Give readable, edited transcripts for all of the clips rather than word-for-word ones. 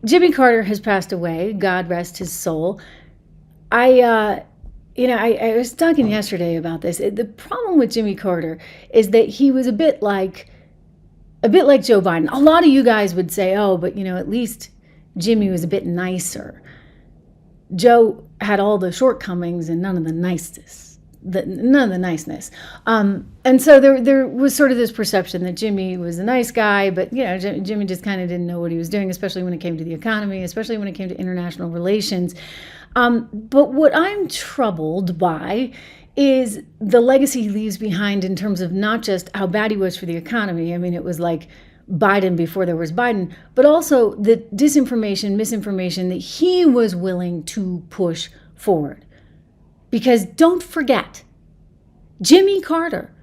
Jimmy Carter has passed away. God rest his soul. I was talking yesterday about this. The problem with Jimmy Carter is that he was a bit like Joe Biden. A lot of you guys would say, oh, but at least Jimmy was a bit nicer. Joe had all the shortcomings and none of the niceness. And so there was sort of this perception that Jimmy was a nice guy, but Jimmy just kind of didn't know what he was doing, especially when it came to the economy, especially when it came to international relations. But what I'm troubled by is the legacy he leaves behind in terms of not just how bad he was for the economy. I mean, it was like Biden before there was Biden, but also the disinformation, misinformation that he was willing to push forward. Because don't forget, Jimmy Carter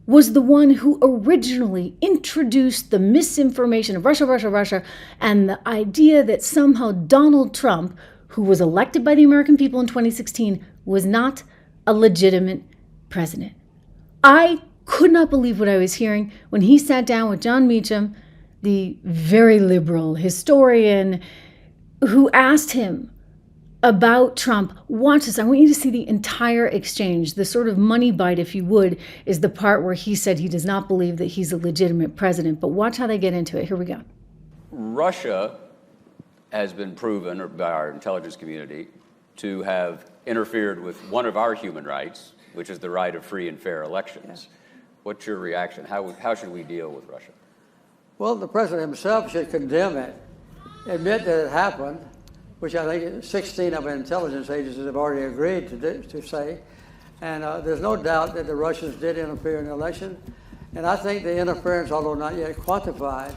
was the one who originally introduced the misinformation of Russia, and the idea that somehow Donald Trump, who was elected by the American people in 2016, was not a legitimate president. I could not believe what I was hearing when he sat down with John Meacham, the very liberal historian, who asked him about Trump. Watch this. I want you to see the entire exchange. The sort of money bite, if you would, is the part where he said he does not believe that he's a legitimate president. But watch how they get into it. Here we go. Russia has been proven by our intelligence community to have interfered with one of our human rights, which is the right of free and fair elections. Yeah. What's your reaction? How should we deal with Russia? Well, the president himself should condemn it, admit that it happened, which I think 16 of our intelligence agencies have already agreed to say. And there's no doubt that the Russians did interfere in the election. And I think the interference, although not yet quantified,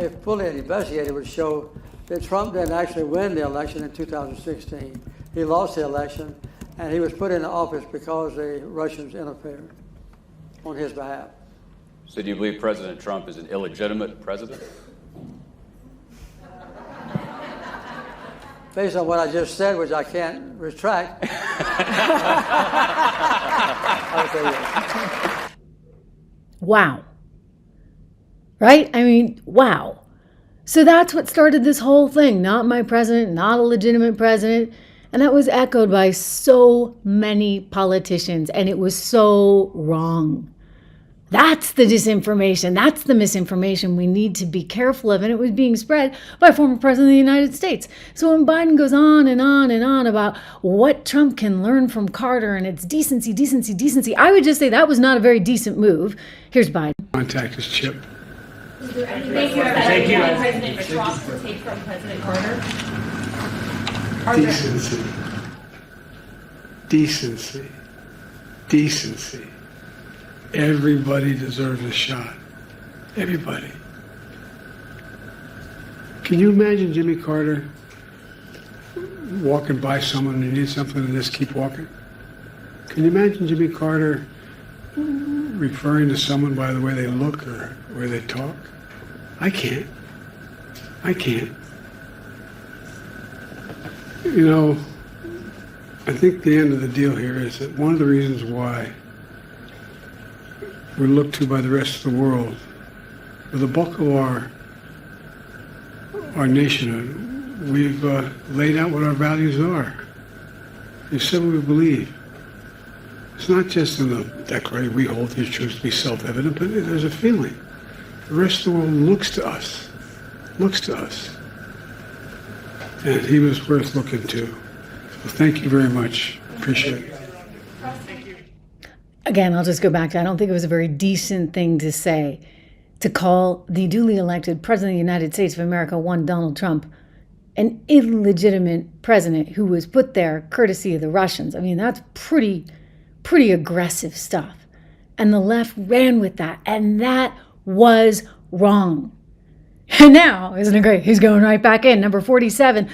if fully investigated, would show that Trump didn't actually win the election in 2016. He lost the election, and he was put into office because the Russians interfered on his behalf. So do you believe President Trump is an illegitimate president? Based on what I just said, which I can't retract, I would say yes. Wow. Right? I mean, wow. So that's what started this whole thing. Not my president, not a legitimate president. And that was echoed by so many politicians, and it was so wrong. That's the disinformation. That's the misinformation we need to be careful of. And it was being spread by a former president of the United States. So when Biden goes on and on and on about what Trump can learn from Carter and it's decency, I would just say that was not a very decent move. Here's Biden. Contact his chip. Is there anything that President Trump to take from President Carter? Decency. Everybody deserves a shot. Everybody. Can you imagine Jimmy Carter walking by someone and he needs something and just keep walking? Can you imagine Jimmy Carter referring to someone by the way they look or the way they talk? I can't. I think the end of the deal here is that one of the reasons why we're looked to by the rest of the world, for the bulk of our nation, we've laid out what our values are. We've said what we believe. It's not just in the Declaration we hold these truths to be self-evident, but there's a feeling. The rest of the world looks to us. And he was worth looking to. So thank you very much. Appreciate it. Again, I'll just go back to, I don't think it was a very decent thing to say, to call the duly elected President of the United States of America, one Donald Trump, an illegitimate president who was put there courtesy of the Russians. I mean, that's pretty aggressive stuff. And the left ran with that, and that was wrong. And now, isn't it great? He's going right back in, number 47.